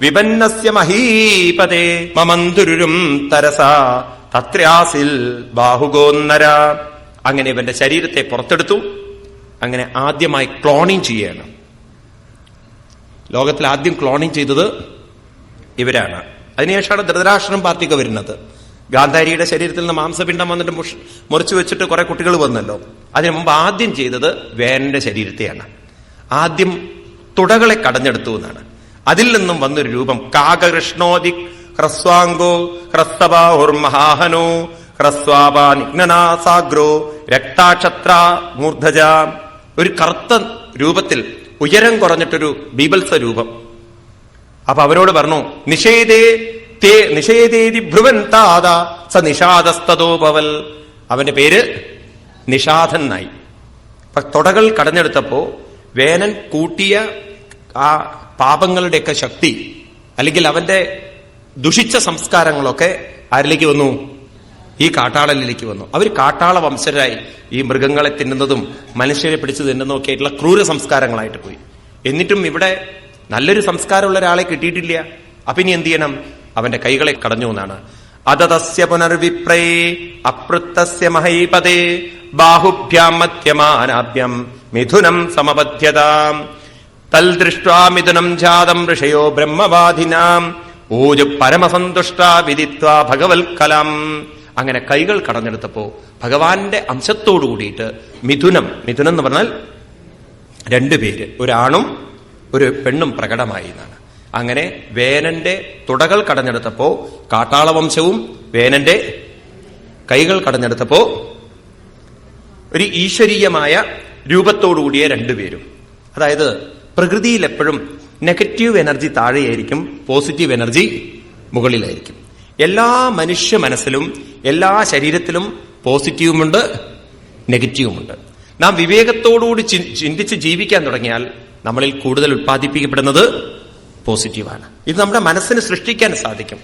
[SPEAKER 1] വിപന്നസ്യ മഹീപതേ മമന്തുരും തരസ തത്രാസിൽ ബാഹുഗോന്നര. അങ്ങനെ ഇവന്റെ ശരീരത്തെ പുറത്തെടുത്തു. അങ്ങനെ ആദ്യമായി ക്ലോണിങ് ചെയ്യുകയാണ്. ലോകത്തിൽ ആദ്യം ക്ലോണിങ് ചെയ്തത് ഇവരാണ്. അതിനുശേഷമാണ് ധൃതരാഷ്ട്രം പാർട്ടിക്ക് വരുന്നത്. ഗാന്ധാരിയുടെ ശരീരത്തിൽ നിന്ന് മാംസപിണ്ഡം വന്നിട്ട് മുറിച്ചു വെച്ചിട്ട് കുറെ കുട്ടികൾ വന്നല്ലോ. അതിനു മുമ്പ് ആദ്യം ചെയ്തത് വേനന്റെ ശരീരത്തെയാണ്. ആദ്യം തുടകളെ കടഞ്ഞെടുത്തു എന്നാണ്. അതിൽ നിന്നും വന്നൊരു രൂപം കാകകൃഷ്ണോദി ഹ്രസ്വാംഗോ ഹ്രസ്തബാഹുർമഹാഹനോ ഹ്രസ്വാപാ നിഗ്നനാസാഗ്രോ രക്താക്ഷത്ര മൂർധജ. ഒരു കറുത്ത രൂപത്തിൽ ഉയരം കുറഞ്ഞിട്ടൊരു ബീബൽസ രൂപം. അപ്പൊ അവരോട് പറഞ്ഞു, നിഷേധേതി ഭ്രുവന്താദ സ നിഷാദസ്തോപവൽ. അവന്റെ പേര് നിഷാദൻ എന്നായി. അപ്പൊ തുടകൾ കടഞ്ഞെടുത്തപ്പോ വേനൻ കൂട്ടിയ ആ പാപങ്ങളുടെയൊക്കെ ശക്തി അല്ലെങ്കിൽ അവന്റെ ദുഷിച്ച സംസ്കാരങ്ങളൊക്കെ ആരിലേക്ക് വന്നു? ഈ കാട്ടാളനിലേക്ക് വന്നു. അവർ കാട്ടാള വംശരായി ഈ മൃഗങ്ങളെ തിന്നുന്നതും മനുഷ്യരെ പിടിച്ചു തിന്നുന്നതും ഒക്കെ ആയിട്ടുള്ള ക്രൂര സംസ്കാരങ്ങളായിട്ട് പോയി. എന്നിട്ടും ഇവിടെ നല്ലൊരു സംസ്കാരമുള്ള ഒരാളെ കിട്ടിയിട്ടില്ല. അപ്പൊ ഇനി എന്ത് ചെയ്യണം? അവന്റെ കൈകളെ കടഞ്ഞു എന്നാണ്. അതതസ്യ പുനർവിപ്രേ അപൃത്തസ്യ മഹൈപദേ ബാഹുഭ്യാം മധ്യമാനാഭ്യം മിഥുനം സമബദ്ധ്യതാം തൽ ദൃഷ്ട്വാ മിഥുനം ജാതം ഋഷയോ ബ്രഹ്മവാദിനാം ഊജു പരമസന്തുഷ്ട വിദിത്വാ ഭഗവത്കലം. അങ്ങനെ കൈകൾ കടഞ്ഞെടുത്തപ്പോ ഭഗവാന്റെ അംശത്തോടു കൂടിയിട്ട് മിഥുനം എന്ന് പറഞ്ഞാൽ 2 പേര്, ഒരാണും ഒരു പെണ്ണും പ്രകടമായി എന്നാണ്. അങ്ങനെ വേനന്റെ തുടകൾ കടഞ്ഞെടുത്തപ്പോ കാട്ടാളവംശവും വേനന്റെ കൈകൾ കടഞ്ഞെടുത്തപ്പോ ഒരു ഈശ്വരീയമായ രൂപത്തോടുകൂടിയ 2 പേരും. അതായത് പ്രകൃതിയിൽ എപ്പോഴും നെഗറ്റീവ് എനർജി താഴെയായിരിക്കും, പോസിറ്റീവ് എനർജി മുകളിലായിരിക്കും. എല്ലാ മനുഷ്യ മനസ്സിലും എല്ലാ ശരീരത്തിലും പോസിറ്റീവുമുണ്ട് നെഗറ്റീവുമുണ്ട്. നാം വിവേകത്തോടുകൂടി ചിന്തിച്ച് ജീവിക്കാൻ തുടങ്ങിയാൽ നമ്മളിൽ കൂടുതൽ ഉത്പാദിപ്പിക്കപ്പെടുന്നത് പോസിറ്റീവാണ്. ഇത് നമ്മുടെ മനസ്സിന് സൃഷ്ടിക്കാൻ സാധിക്കും.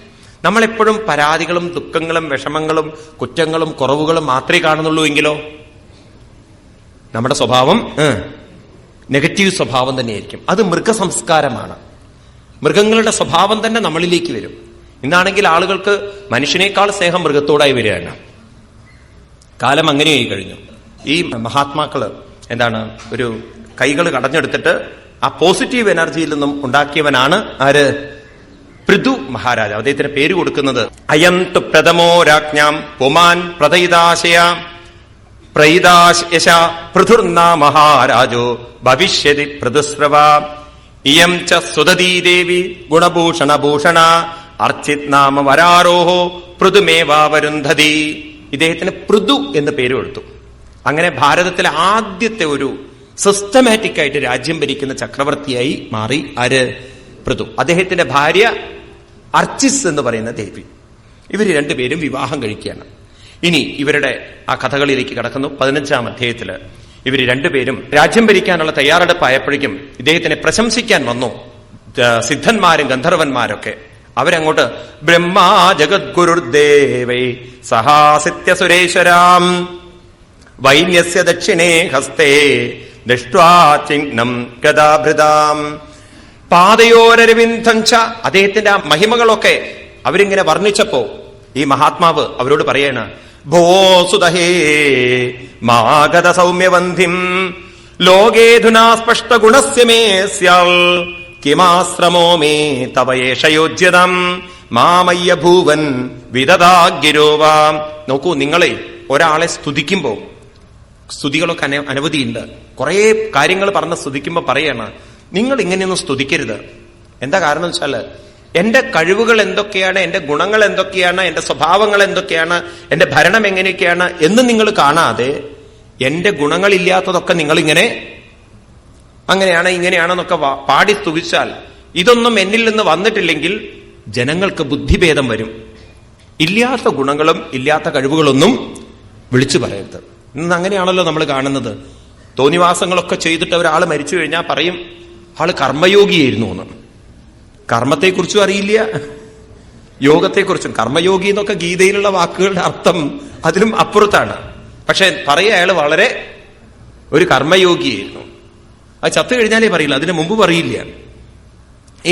[SPEAKER 1] നമ്മളെപ്പോഴും പരാതികളും ദുഃഖങ്ങളും വിഷമങ്ങളും കുറ്റങ്ങളും കുറവുകളും മാത്രമേ കാണുന്നുള്ളൂ എങ്കിലോ നമ്മുടെ സ്വഭാവം നെഗറ്റീവ് സ്വഭാവം തന്നെയായിരിക്കും. അത് മൃഗസംസ്കാരമാണ്. മൃഗങ്ങളുടെ സ്വഭാവം തന്നെ നമ്മളിലേക്ക് വരും. ഇന്നാണെങ്കിൽ ആളുകൾക്ക് മനുഷ്യനേക്കാൾ സ്നേഹം മൃഗത്തോടായി വരികയാണ്. കാലം അങ്ങനെയായി കഴിഞ്ഞു. ഈ മഹാത്മാക്കള് ഒരു കൈകൾ കടഞ്ഞെടുത്തിട്ട് ആ പോസിറ്റീവ് എനർജിയിൽ നിന്നും ഉണ്ടാക്കിയവനാണ് ആര്? പൃഥു മഹാരാജാവ്. അദ്ദേഹത്തിന് പേര് കൊടുക്കുന്നത് അയം തു പ്രഥമോ രാജ്ഞാം പുമാൻ പ്രതയിതാശയ പ്രയിതാശ പൃഥുർന മഹാരാജോ ഭവിഷ്യതി പൃഥുസ്രവ ഇയം ച സുതതീ ദേവി ഗുണഭൂഷണഭൂഷണ അർച്ചിത് നാമ വരാരോഹോ പൃഥുമേവാവരുന്ധതി. ഇദ്ദേഹത്തിന് പൃഥു എന്ന് പേര് കൊടുത്തു. അങ്ങനെ ഭാരതത്തിലെ ആദ്യത്തെ ഒരു സിസ്റ്റമാറ്റിക് ആയിട്ട് രാജ്യം ഭരിക്കുന്ന ചക്രവർത്തിയായി മാറി ആര്? പൃഥു. അദ്ദേഹത്തിന്റെ ഭാര്യ അർച്ചിസ് എന്ന് പറയുന്ന ദേവി. ഇവര് രണ്ടുപേരും വിവാഹം കഴിക്കുകയാണ്. ഇനി ഇവരുടെ ആ കഥകളിലേക്ക് കടക്കുന്നു. 15-ാം അധ്യായത്തില് ഇവര് രണ്ടുപേരും രാജ്യം ഭരിക്കാനുള്ള തയ്യാറെടുപ്പായപ്പോഴേക്കും ഇദ്ദേഹത്തിനെ പ്രശംസിക്കാൻ വന്നു സിദ്ധന്മാരും ഗന്ധർവന്മാരൊക്കെ. അവരങ്ങോട്ട് ബ്രഹ്മാ ജഗദ്ഗുരുർദേവൈ സഹാസിത്യ സുരേശ്വരാം വൈന്യസ്യ ദക്ഷിണേ ഹസ്തേ ദൃഷ്ട്വാ ചിഹ്നം ഗദാഭൃതാം പാദയോരരവിന്ദം ച. അദ്ദേഹത്തിന്റെ ആ മഹിമകളൊക്കെ അവരിങ്ങനെ വർണ്ണിച്ചപ്പോ ഈ മഹാത്മാവ് അവരോട് പറയാണ്, ഭോ സുതഹേ മാഗത സൗമ്യവന്ധിം ലോകേധുനാ സ്പഷ്ട ഗുണസ്യ മേ സ്യാൽ കിമാശ്രമോ മേ തവ യേഷയോജ്യതം മാമയ്യ ഭൂവൻ വിദദാഗിരോവാം. നോക്കൂ, നിങ്ങളെ ഒരാളെ സ്തുതിക്കുമ്പോ, സ്തുതികളൊക്കെ അനവധിയുണ്ട്, കുറെ കാര്യങ്ങൾ പറഞ്ഞ് സ്തുതിക്കുമ്പോ പറയാണ്, നിങ്ങൾ ഇങ്ങനെയൊന്നും സ്തുതിക്കരുത്. എന്താ കാരണം വെച്ചാല് എന്റെ കഴിവുകൾ എന്തൊക്കെയാണ്, എന്റെ ഗുണങ്ങൾ എന്തൊക്കെയാണ്, എന്റെ സ്വഭാവങ്ങൾ എന്തൊക്കെയാണ്, എന്റെ ഭരണം എങ്ങനെയൊക്കെയാണ് എന്ന് നിങ്ങൾ കാണാതെ എന്റെ ഗുണങ്ങളില്ലാത്തതൊക്കെ നിങ്ങളിങ്ങനെ അങ്ങനെയാണ് ഇങ്ങനെയാണെന്നൊക്കെ പാടി സ്തുതിച്ചാൽ ഇതൊന്നും എന്നിൽ നിന്ന് വന്നിട്ടില്ലെങ്കിൽ ജനങ്ങൾക്ക് ബുദ്ധിഭേദം വരും. ഇല്ലാത്ത ഗുണങ്ങളും ഇല്ലാത്ത കഴിവുകളൊന്നും വിളിച്ചു പറയരുത്. ഇന്ന് അങ്ങനെയാണല്ലോ നമ്മൾ കാണുന്നത്. തോന്നിവാസങ്ങളൊക്കെ ചെയ്തിട്ട് ഒരാൾ മരിച്ചു കഴിഞ്ഞാൽ പറയും ആള് കർമ്മയോഗിയായിരുന്നു എന്ന്. കർമ്മത്തെക്കുറിച്ചും അറിയില്ല, യോഗത്തെക്കുറിച്ചും. കർമ്മയോഗി എന്നൊക്കെ ഗീതയിലുള്ള വാക്കുകളുടെ അർത്ഥം അതിലും അപ്പുറത്താണ്. പക്ഷെ പറയുക അയാൾ വളരെ ഒരു കർമ്മയോഗിയായിരുന്നു. അത് ചത്തു കഴിഞ്ഞാലേ പറയില്ല, അതിനു മുമ്പ് പറയില്ല.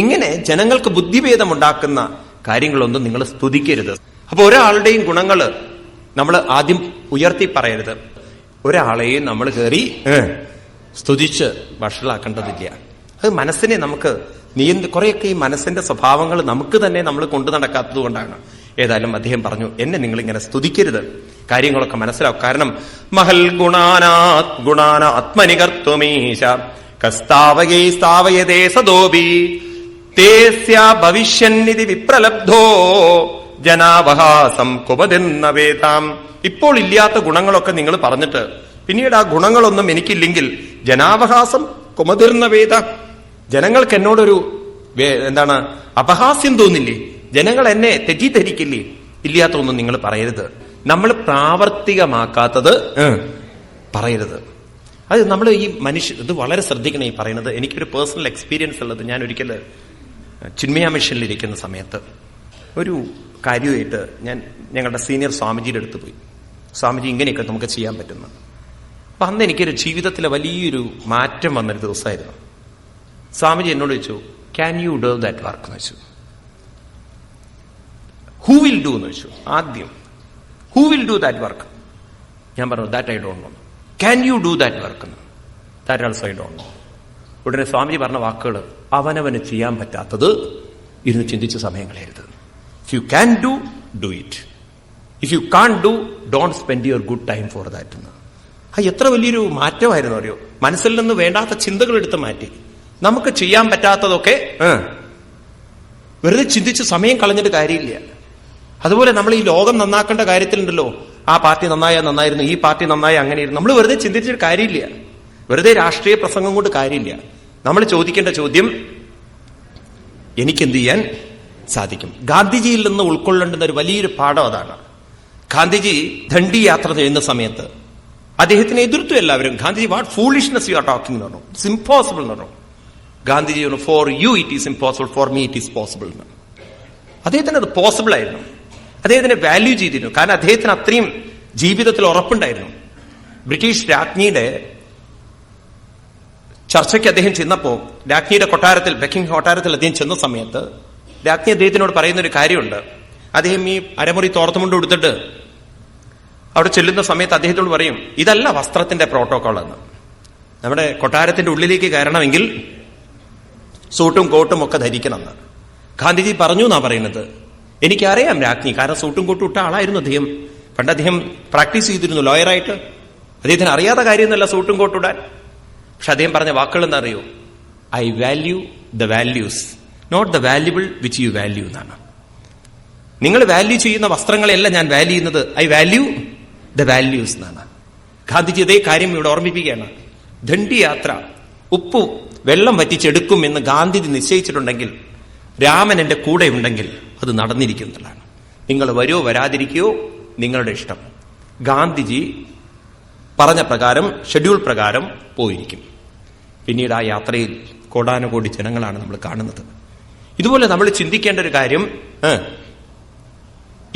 [SPEAKER 1] ഇങ്ങനെ ജനങ്ങൾക്ക് ബുദ്ധിഭേദം ഉണ്ടാക്കുന്ന കാര്യങ്ങളൊന്നും നിങ്ങൾ സ്തുതിക്കരുത്. അപ്പൊ ഒരാളുടെയും ഗുണങ്ങള് നമ്മൾ ആദ്യം ഉയർത്തി പറയരുത്. ഒരാളെയും നമ്മൾ കയറി സ്തുതിച്ച് വഷളാക്കേണ്ടതില്ല. അത് മനസ്സിനെ നമുക്ക് കുറെയൊക്കെ ഈ മനസ്സിന്റെ സ്വഭാവങ്ങൾ നമുക്ക് തന്നെ നമ്മൾ കൊണ്ടു നടക്കാത്തത് കൊണ്ടാണ്. ഏതായാലും അദ്ദേഹം പറഞ്ഞു, എന്നെ നിങ്ങൾ ഇങ്ങനെ സ്തുതിക്കരുത്, കാര്യങ്ങളൊക്കെ മനസ്സിലാവും. കാരണം മഹൽ ഗുണാനാത്മനികർത്തുമീശ കസ്താവയേ സ്ഥാവയതേ സദോബി തേസ്യ ഭവിഷ്യന്നിധി വിപ്രലബ്ധോ ജനാവഹാസം കുപതിർന്ന വേദാം. ഇപ്പോൾ ഇല്ലാത്ത ഗുണങ്ങളൊക്കെ നിങ്ങൾ പറഞ്ഞിട്ട് പിന്നീട് ആ ഗുണങ്ങളൊന്നും എനിക്കില്ലെങ്കിൽ ജനാവഹാസം കുമതിർന്ന വേദ, ജനങ്ങൾക്ക് എന്നോടൊരു അപഹാസ്യം തോന്നില്ലേ, ജനങ്ങൾ എന്നെ തെറ്റിദ്ധരിക്കില്ലേ? ഇല്ലാത്തൊന്നും നിങ്ങൾ പറയരുത്. നമ്മൾ പ്രാവർത്തികമാക്കാത്തത് പറയരുത്. അത് നമ്മൾ ഈ ഇത് വളരെ ശ്രദ്ധിക്കണം ഈ പറയുന്നത്. എനിക്കൊരു പേഴ്സണൽ എക്സ്പീരിയൻസ് ഉള്ളത്, ഞാൻ ഒരിക്കൽ ചിന്മയ മിഷനിലിരിക്കുന്ന സമയത്ത് ഒരു കാര്യമായിട്ട് ഞങ്ങളുടെ സീനിയർ സ്വാമിജിയുടെ അടുത്ത് പോയി. സ്വാമിജി ഇങ്ങനെയൊക്കെ നമുക്ക് ചെയ്യാൻ പറ്റുന്നു. അപ്പൊ അന്ന് എനിക്കൊരു ജീവിതത്തിലെ വലിയൊരു മാറ്റം വന്നൊരു ദിവസമായിരുന്നു. സ്വാമിജി എന്നോട് ചോദിച്ചു, can you do that work എന്ന് വെച്ചു. ഹൂ വിൽ ഡു എന്ന് വെച്ചു. ആദ്യം who will do that work? ഞാൻ പറഞ്ഞു that I don't know. Can you do that work? That also I don't know. ഉടനെ സ്വാമിജി പറഞ്ഞ വാക്കുകൾ, അവനവന് ചെയ്യാൻ പറ്റാത്തത് ഇരുന്ന് ചിന്തിച്ച സമയം കളയരുത്. If you can do, do it. If you can't do, don't spend your good time for that എന്ന്. എത്ര വലിയൊരു മാറ്റമായിരുന്നു അറിയോ? മനസ്സിൽ നിന്ന് വേണ്ടാത്ത ചിന്തകൾ എടുത്ത് മാറ്റി. നമുക്ക് ചെയ്യാൻ പറ്റാത്തതൊക്കെ വെറുതെ ചിന്തിച്ച് സമയം കളഞ്ഞിട്ട് കാര്യമില്ല. അതുപോലെ നമ്മൾ ഈ ലോകം നന്നാക്കേണ്ട കാര്യത്തിലുണ്ടല്ലോ, ആ പാർട്ടി നന്നായാൽ നന്നായിരുന്നു, ഈ പാർട്ടി നന്നായ അങ്ങനെയായിരുന്നു. നമ്മൾ വെറുതെ ചിന്തിച്ചിട്ട് കാര്യമില്ല. വെറുതെ രാഷ്ട്രീയ പ്രസംഗം കൊണ്ട് കാര്യമില്ല. നമ്മൾ ചോദിക്കേണ്ട ചോദ്യം, എനിക്കെന്ത് ചെയ്യാൻ സാധിക്കും? ഗാന്ധിജിയിൽ നിന്ന് ഉൾക്കൊള്ളേണ്ടുന്ന ഒരു വലിയൊരു പാഠം അതാണ്. ഗാന്ധിജി ദണ്ഡി യാത്ര ചെയ്യുന്ന സമയത്ത് അദ്ദേഹത്തിനെ എതിർത്തു എല്ലാവരും. Gandhiji, what foolishness you are talking എന്ന് പറഞ്ഞു. ഇറ്റ്സ് ഇംപോസിബിൾ എന്ന് പറഞ്ഞു. Gandhiji, for you it is impossible, for me it is possible എന്ന്. അദ്ദേഹത്തിന് അത് പോസിബിൾ ആയിരുന്നു. അദ്ദേഹത്തിനെ വാല്യൂ ചെയ്തിരുന്നു. കാരണം അദ്ദേഹത്തിന് അത്രയും ജീവിതത്തിൽ ഉറപ്പുണ്ടായിരുന്നു. ബ്രിട്ടീഷ് രാജ്ഞിയുടെ ചർച്ചയ്ക്ക് അദ്ദേഹം ചെന്നപ്പോ രാജ്ഞിയുടെ കൊട്ടാരത്തിൽ, ബക്കിംഗ് കൊട്ടാരത്തിൽ അദ്ദേഹം ചെന്ന സമയത്ത് രാജ്ഞി അദ്ദേഹത്തിനോട് പറയുന്നൊരു കാര്യമുണ്ട്. അദ്ദേഹം ഈ അരമുറി തോർത്തുമുണ്ട് കൊടുത്തിട്ട് അവിടെ ചെല്ലുന്ന സമയത്ത് അദ്ദേഹത്തോട് പറയും, ഇതല്ല വസ്ത്രത്തിന്റെ പ്രോട്ടോകോൾ എന്ന്. നമ്മുടെ കൊട്ടാരത്തിന്റെ ഉള്ളിലേക്ക് കയറണമെങ്കിൽ സൂട്ടും കോട്ടും ഒക്കെ ധരിക്കണമെന്ന് ഗാന്ധിജി പറഞ്ഞു എന്നാ പറയുന്നത്. എനിക്കറിയാം രാജ്ഞി, കാരണം സൂട്ടും കോട്ടും ഇട്ട ആളായിരുന്നു അദ്ദേഹം. പണ്ട് അദ്ദേഹം പ്രാക്ടീസ് ചെയ്തിരുന്നു ലോയറായിട്ട്. അദ്ദേഹത്തിന് അറിയാത്ത കാര്യമൊന്നുമല്ല സൂട്ടും കോട്ടും ഇടാൻ. പക്ഷെ അദ്ദേഹം പറഞ്ഞ വാക്കുകൾ എന്താ അറിയോ? I value the values, not the valuable which you value എന്നാണ്. നിങ്ങൾ വാല്യൂ ചെയ്യുന്ന വസ്ത്രങ്ങളെയല്ല ഞാൻ വാല്യൂ ചെയ്യുന്നത്, ഐ വാല്യൂ ദ വാല്യൂസ് എന്നാണ്. ഗാന്ധിജി ഇതേ കാര്യം ഇവിടെ ഓർമ്മിപ്പിക്കുകയാണ്. ദണ്ഡി യാത്ര ഉപ്പു വെള്ളം വറ്റിച്ചെടുക്കും എന്ന് ഗാന്ധിജി നിശ്ചയിച്ചിട്ടുണ്ടെങ്കിൽ, രാമൻ എന്റെ കൂടെ ഉണ്ടെങ്കിൽ അത് നടന്നിരിക്കുന്നതാണ്. നിങ്ങൾ വരുമോ വരാതിരിക്കുകയോ നിങ്ങളുടെ ഇഷ്ടം. ഗാന്ധിജി പറഞ്ഞ പ്രകാരം, ഷെഡ്യൂൾ പ്രകാരം പോയിരിക്കും. പിന്നീട് ആ യാത്രയിൽ കോടാനുകോടി ജനങ്ങളാണ് നമ്മൾ കാണുന്നത്. ഇതുപോലെ നമ്മൾ ചിന്തിക്കേണ്ട ഒരു കാര്യം,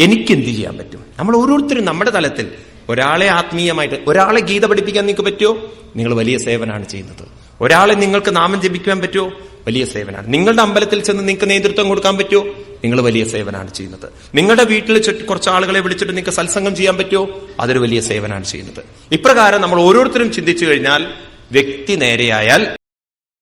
[SPEAKER 1] എനിക്കെന്ത് ചെയ്യാൻ പറ്റും? നമ്മൾ ഓരോരുത്തരും നമ്മുടെ തലത്തിൽ ഒരാളെ ആത്മീയമായിട്ട്, ഒരാളെ ഗീത പഠിപ്പിക്കാൻ നിങ്ങൾക്ക് പറ്റുമോ? നിങ്ങൾ വലിയ സേവനാണ് ചെയ്യുന്നത്. ഒരാളെ നിങ്ങൾക്ക് നാമം ജപിക്കാൻ പറ്റുമോ? വലിയ സേവനാണ്. നിങ്ങളുടെ അമ്പലത്തിൽ ചെന്ന് നിങ്ങൾക്ക് നേതൃത്വം കൊടുക്കാൻ പറ്റുമോ? നിങ്ങൾ വലിയ സേവനാണ് ചെയ്യുന്നത്. നിങ്ങളുടെ വീട്ടിൽ കുറച്ച് ആളുകളെ വിളിച്ചിട്ട് നിങ്ങൾക്ക് സത്സംഗം ചെയ്യാൻ പറ്റുമോ? അതൊരു വലിയ സേവനാണ് ചെയ്യുന്നത്. ഇപ്രകാരം നമ്മൾ ഓരോരുത്തരും ചിന്തിച്ചു കഴിഞ്ഞാൽ, വ്യക്തി നേരെയായാൽ